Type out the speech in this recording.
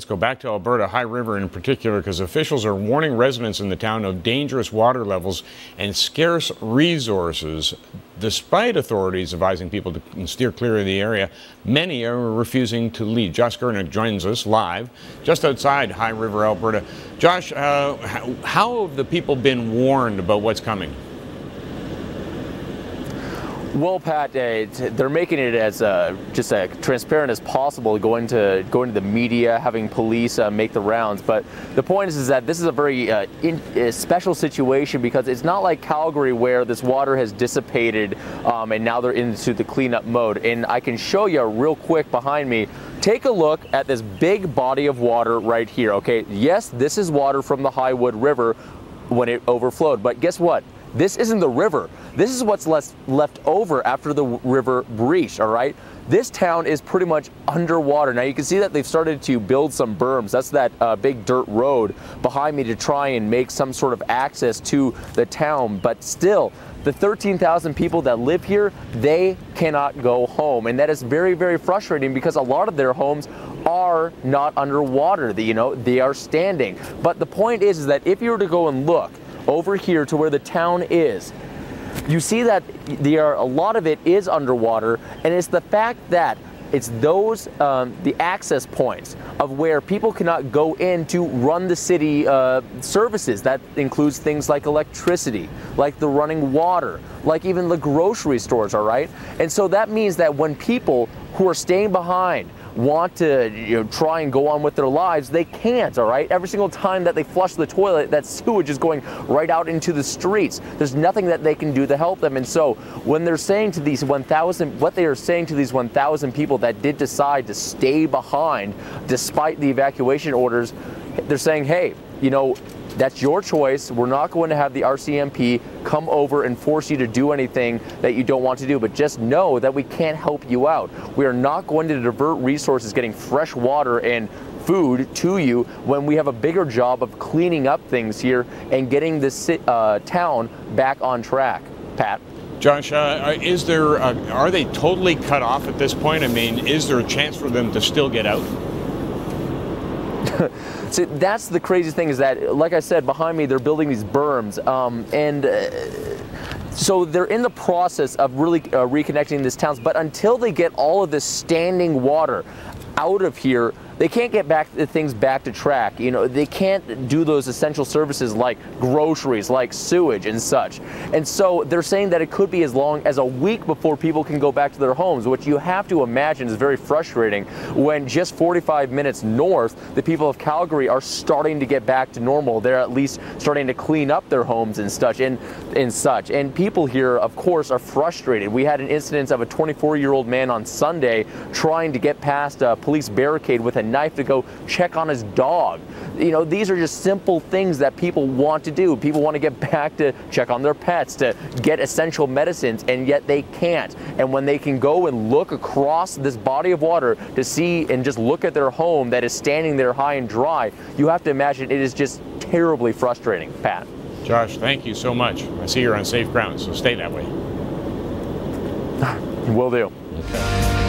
Let's go back to Alberta, High River in particular, because officials are warning residents in the town of dangerous water levels and scarce resources. Despite authorities advising people to steer clear of the area, many are refusing to leave. Josh Skurnik joins us live just outside High River, Alberta. Josh, how have the people been warned about what's coming? Well, Pat, they're making it as just as transparent as possible, going to the media, having police make the rounds. But the point is that this is a very special situation, because it's not like Calgary where this water has dissipated and now they're into the cleanup mode. And I can show you real quick behind me. Take a look at this big body of water right here. Okay, yes, this is water from the Highwood River when it overflowed. But guess what? This isn't the river. This is what's left over after the river breached, all right? This town is pretty much underwater. Now you can see that they've started to build some berms. That's that big dirt road behind me to try and make some sort of access to the town. But still, the 13,000 people that live here, they cannot go home. And that is very, very frustrating, because a lot of their homes are not underwater. They are standing. But the point is that if you were to go and look over here to where the town is, you see that a lot of it is underwater, and it's the fact that it's those the access points of where people cannot go in to run the city services. That includes things like electricity, like the running water, like even the grocery stores, all right? And so that means that when people who are staying behind want to try and go on with their lives, they can't, all right? Every single time that they flush the toilet, that sewage is going right out into the streets. There's nothing that they can do to help them. And so when they're saying to these 1,000, what they are saying to these 1,000 people that did decide to stay behind despite the evacuation orders, they're saying, hey, that's your choice. We're not going to have the RCMP come over and force you to do anything that you don't want to do, but just know that we can't help you out. We are not going to divert resources getting fresh water and food to you when we have a bigger job of cleaning up things here and getting this town back on track. Pat? Josh, are they totally cut off at this point? I mean, is there a chance for them to still get out? So that's the crazy thing, is that, like I said, behind me, they're building these berms. So they're in the process of really reconnecting these towns. But until they get all of this standing water out of here, they can't get things back to track. They can't do those essential services like groceries, like sewage and such. And so they're saying that it could be as long as a week before people can go back to their homes, which you have to imagine is very frustrating when just 45 minutes north, the people of Calgary are starting to get back to normal. They're at least starting to clean up their homes and such. And people here, of course, are frustrated. We had an incident of a 24-year-old man on Sunday trying to get past a police barricade with a knife to go check on his dog. These are just simple things that people want to do. People want to get back to check on their pets, to get essential medicines, and yet they can't. And when they can go and look across this body of water to see and just look at their home that is standing there high and dry, you have to imagine it is just terribly frustrating. Pat? Josh, thank you so much. I see you're on safe ground, so stay that way. Will do. Okay.